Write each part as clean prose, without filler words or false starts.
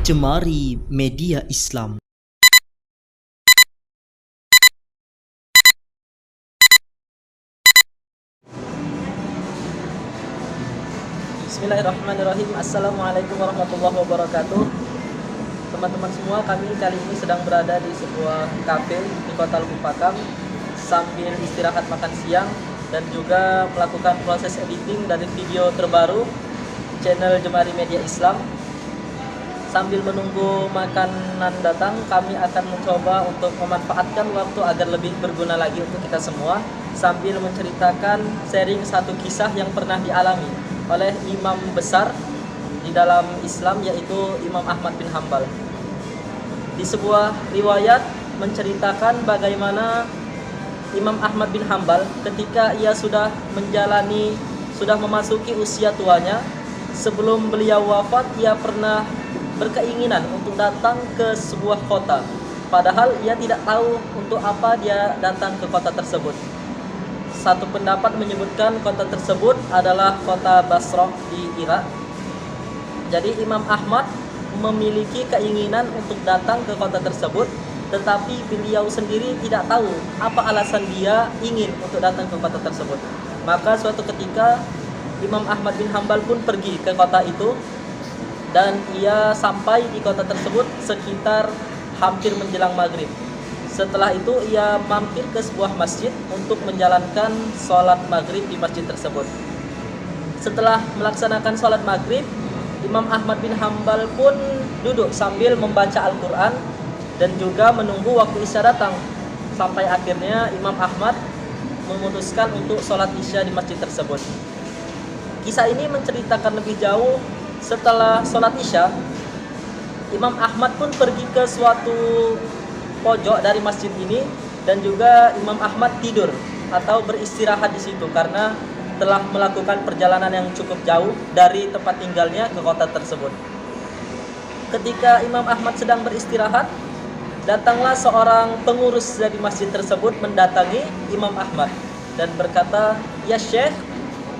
Jemari Media Islam. Bismillahirrahmanirrahim. Assalamualaikum warahmatullahi wabarakatuh. Teman-teman semua, kami kali ini sedang berada di sebuah kafe di Kota Lubuk Pakam sambil istirahat makan siang dan juga melakukan proses editing dari video terbaru channel Jemari Media Islam. Sambil menunggu makanan datang, kami akan mencoba untuk memanfaatkan waktu agar lebih berguna lagi untuk kita semua, sambil menceritakan sharing satu kisah yang pernah dialami oleh imam besar di dalam Islam, yaitu Imam Ahmad bin Hambal. Di sebuah riwayat menceritakan bagaimana Imam Ahmad bin Hambal ketika ia sudah memasuki usia tuanya, sebelum beliau wafat, ia pernah berkeinginan untuk datang ke sebuah kota, padahal ia tidak tahu untuk apa dia datang ke kota tersebut. Satu pendapat menyebutkan kota tersebut adalah kota Basrah di Irak. Jadi Imam Ahmad memiliki keinginan untuk datang ke kota tersebut, tetapi beliau sendiri tidak tahu apa alasan dia ingin untuk datang ke kota tersebut. Maka suatu ketika Imam Ahmad bin Hambal pun pergi ke kota itu, dan ia sampai di kota tersebut sekitar hampir menjelang maghrib. Setelah itu ia mampir ke sebuah masjid untuk menjalankan sholat maghrib di masjid tersebut. Setelah melaksanakan sholat maghrib, Imam Ahmad bin Hambal pun duduk sambil membaca Al-Quran dan juga menunggu waktu Isya datang. Sampai akhirnya Imam Ahmad memutuskan untuk sholat Isya di masjid tersebut. Kisah ini menceritakan lebih jauh. Setelah sholat Isya, Imam Ahmad pun pergi ke suatu pojok dari masjid ini, dan juga Imam Ahmad tidur atau beristirahat di situ karena telah melakukan perjalanan yang cukup jauh dari tempat tinggalnya ke kota tersebut. Ketika Imam Ahmad sedang beristirahat, datanglah seorang pengurus dari masjid tersebut mendatangi Imam Ahmad dan berkata, "Ya Syekh,"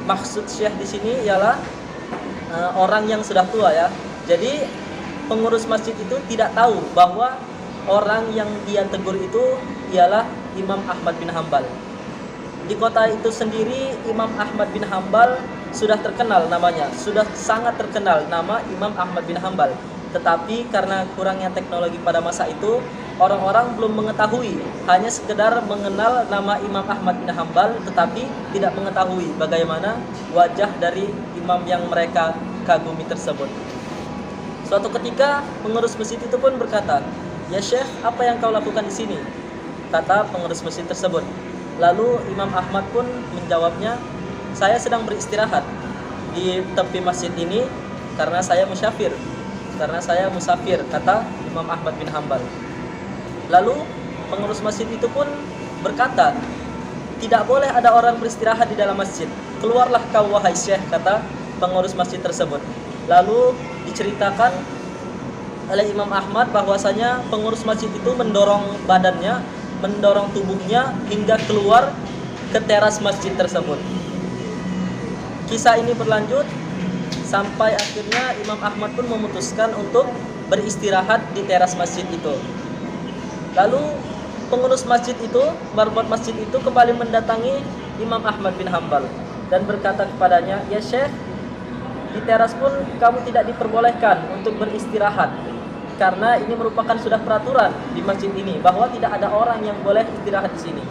maksud Syekh di sini ialah orang yang sudah tua ya. Jadi pengurus masjid itu tidak tahu bahwa orang yang dia tegur itu ialah Imam Ahmad bin Hambal. Di kota itu sendiri Imam Ahmad bin Hambal sudah terkenal namanya, sudah sangat terkenal nama Imam Ahmad bin Hambal. Tetapi karena kurangnya teknologi pada masa itu, orang-orang belum mengetahui, hanya sekedar mengenal nama Imam Ahmad bin Hambal, tetapi tidak mengetahui bagaimana wajah dari imam yang mereka kagumi tersebut. Suatu ketika pengurus masjid itu pun berkata, "Ya Syekh, apa yang kau lakukan di sini?" kata pengurus masjid tersebut. Lalu Imam Ahmad pun menjawabnya, "Saya sedang beristirahat di tepi masjid ini karena saya musafir, kata Imam Ahmad bin Hambal. Lalu pengurus masjid itu pun berkata, "Tidak boleh ada orang beristirahat di dalam masjid. Keluarlah kau wahai Syekh," kata pengurus masjid tersebut. Lalu diceritakan oleh Imam Ahmad bahwasanya pengurus masjid itu mendorong badannya, mendorong tubuhnya hingga keluar ke teras masjid tersebut. Kisah ini berlanjut sampai akhirnya Imam Ahmad pun memutuskan untuk beristirahat di teras masjid itu. Lalu pengurus masjid itu, marbot masjid itu kembali mendatangi Imam Ahmad bin Hambal dan berkata kepadanya, "Ya Syekh, di teras pun kamu tidak diperbolehkan untuk beristirahat, karena ini merupakan sudah peraturan di masjid ini bahwa tidak ada orang yang boleh istirahat di sini."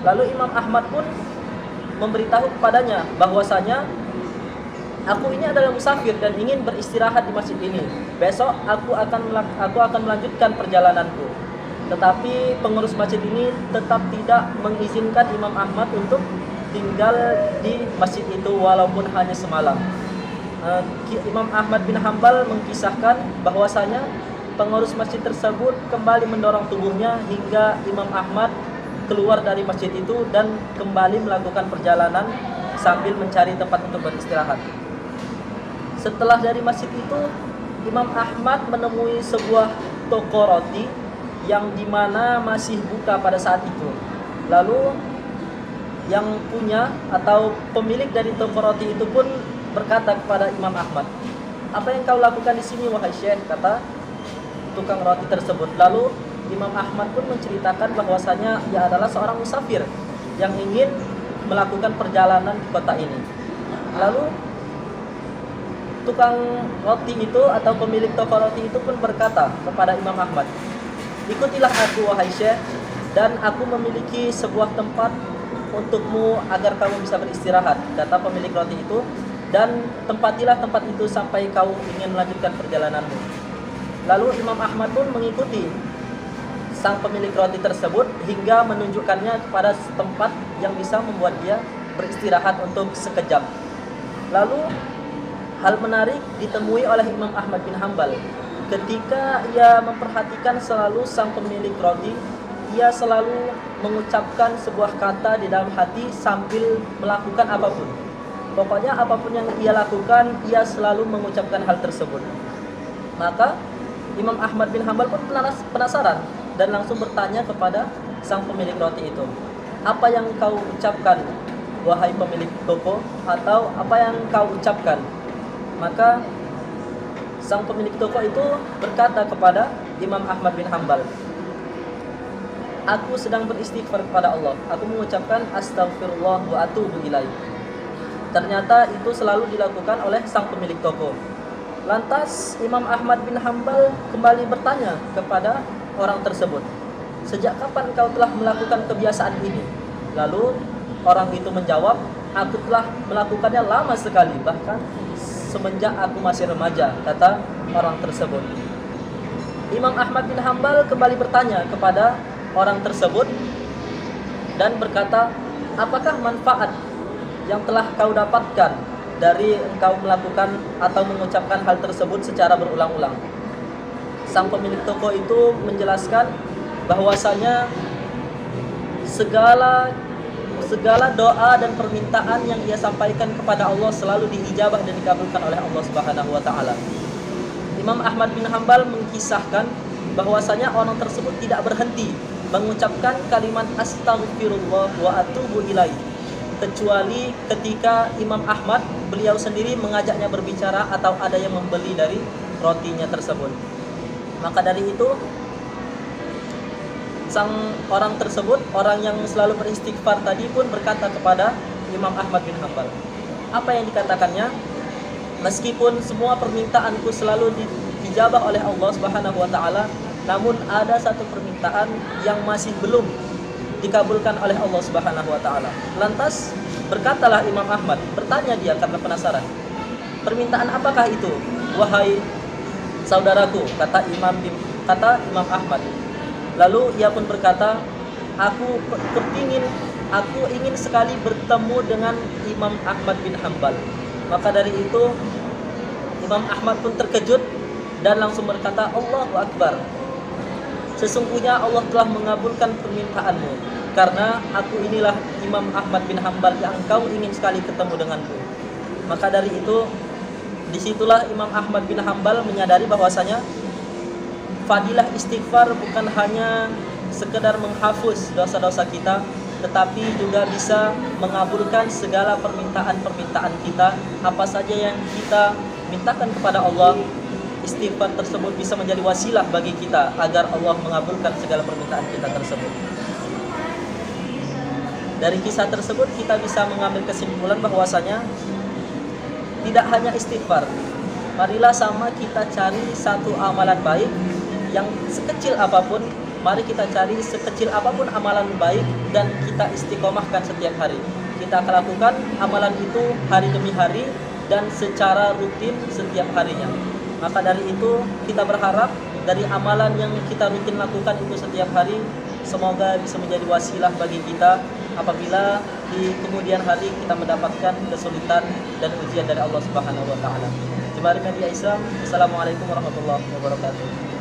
Lalu Imam Ahmad pun memberitahu kepadanya bahwasanya, "Aku ini adalah musafir dan ingin beristirahat di masjid ini. Besok aku akan melanjutkan perjalananku." Tetapi pengurus masjid ini tetap tidak mengizinkan Imam Ahmad untuk tinggal di masjid itu walaupun hanya semalam. Imam Ahmad bin Hambal mengisahkan bahwasanya pengurus masjid tersebut kembali mendorong tubuhnya hingga Imam Ahmad keluar dari masjid itu dan kembali melakukan perjalanan sambil mencari tempat untuk beristirahat. Setelah dari masjid itu, Imam Ahmad menemui sebuah toko roti yang dimana masih buka pada saat itu. Lalu yang punya atau pemilik dari toko roti itu pun berkata kepada Imam Ahmad, "Apa yang kau lakukan di sini wahai Syekh?" kata tukang roti tersebut. Lalu Imam Ahmad pun menceritakan bahwasanya ia adalah seorang musafir yang ingin melakukan perjalanan di kota ini. Lalu tukang roti itu atau pemilik toko roti itu pun berkata kepada Imam Ahmad, "Ikutilah aku wahai Syekh, dan aku memiliki sebuah tempat untukmu agar kamu bisa beristirahat," kata pemilik roti itu, "dan tempatilah tempat itu sampai kau ingin melanjutkan perjalananmu." Lalu Imam Ahmad pun mengikuti sang pemilik roti tersebut hingga menunjukkannya kepada tempat yang bisa membuat dia beristirahat untuk sekejap. Lalu hal menarik ditemui oleh Imam Ahmad bin Hambal. Ketika ia memperhatikan selalu sang pemilik roti, ia selalu mengucapkan sebuah kata di dalam hati sambil melakukan apapun. Pokoknya apapun yang ia lakukan, ia selalu mengucapkan hal tersebut. Maka Imam Ahmad bin Hambal pun penasaran dan langsung bertanya kepada sang pemilik roti itu, "Apa yang kau ucapkan, wahai pemilik toko?" Atau "Apa yang kau ucapkan?" Maka sang pemilik toko itu berkata kepada Imam Ahmad bin Hambal, "Aku sedang beristighfar kepada Allah. Aku mengucapkan astagfirullah wa atubu ilaih." Ternyata itu selalu dilakukan oleh sang pemilik toko. Lantas Imam Ahmad bin Hambal kembali bertanya kepada orang tersebut, "Sejak kapan kau telah melakukan kebiasaan ini?" Lalu orang itu menjawab, "Aku telah melakukannya lama sekali, bahkan semenjak aku masih remaja," kata orang tersebut. Imam Ahmad bin Hambal kembali bertanya kepada orang tersebut dan berkata, "Apakah manfaat yang telah kau dapatkan dari engkau melakukan atau mengucapkan hal tersebut secara berulang-ulang?" Sang pemilik toko itu menjelaskan bahwasanya segala doa dan permintaan yang ia sampaikan kepada Allah selalu diijabah dan dikabulkan oleh Allah Subhanahu wa taala. Imam Ahmad bin Hambal mengisahkan bahwasanya orang tersebut tidak berhenti mengucapkan kalimat astagfirullah wa atubu ilaih kecuali ketika Imam Ahmad beliau sendiri mengajaknya berbicara atau ada yang membeli dari rotinya tersebut. Maka dari itu sang orang tersebut, orang yang selalu beristighfar tadi pun berkata kepada Imam Ahmad bin Hambal, "Apa yang dikatakannya? Meskipun semua permintaanku selalu dijabah oleh Allah Subhanahu wa taala, namun ada satu permintaan yang masih belum dikabulkan oleh Allah Subhanahu wa taala." Lantas berkatalah Imam Ahmad, bertanya dia karena penasaran, "Permintaan apakah itu, wahai saudaraku?" kata Imam Ahmad. Lalu ia pun berkata, aku ingin sekali bertemu dengan Imam Ahmad bin Hambal." Maka dari itu Imam Ahmad pun terkejut dan langsung berkata, "Allahu Akbar. Sesungguhnya Allah telah mengabulkan permintaanmu, karena aku inilah Imam Ahmad bin Hambal yang engkau ingin sekali ketemu denganku." Maka dari itu disitulah Imam Ahmad bin Hambal menyadari bahwasanya fadilah istighfar bukan hanya sekedar menghapus dosa-dosa kita, tetapi juga bisa mengabulkan segala permintaan-permintaan kita. Apa saja yang kita mintakan kepada Allah, istighfar tersebut bisa menjadi wasilah bagi kita agar Allah mengabulkan segala permintaan kita tersebut. Dari kisah tersebut kita bisa mengambil kesimpulan bahwasanya tidak hanya istighfar, marilah sama kita cari satu amalan baik yang sekecil apapun. Mari kita cari sekecil apapun amalan baik dan kita istiqomahkan setiap hari. Kita akan lakukan amalan itu hari demi hari dan secara rutin setiap harinya. Maka dari itu kita berharap dari amalan yang kita rutin lakukan itu setiap hari, semoga bisa menjadi wasilah bagi kita apabila di kemudian hari kita mendapatkan kesulitan dan ujian dari Allah Subhanahu wa taala. Jemaah media Islam, Assalamualaikum warahmatullahi wabarakatuh.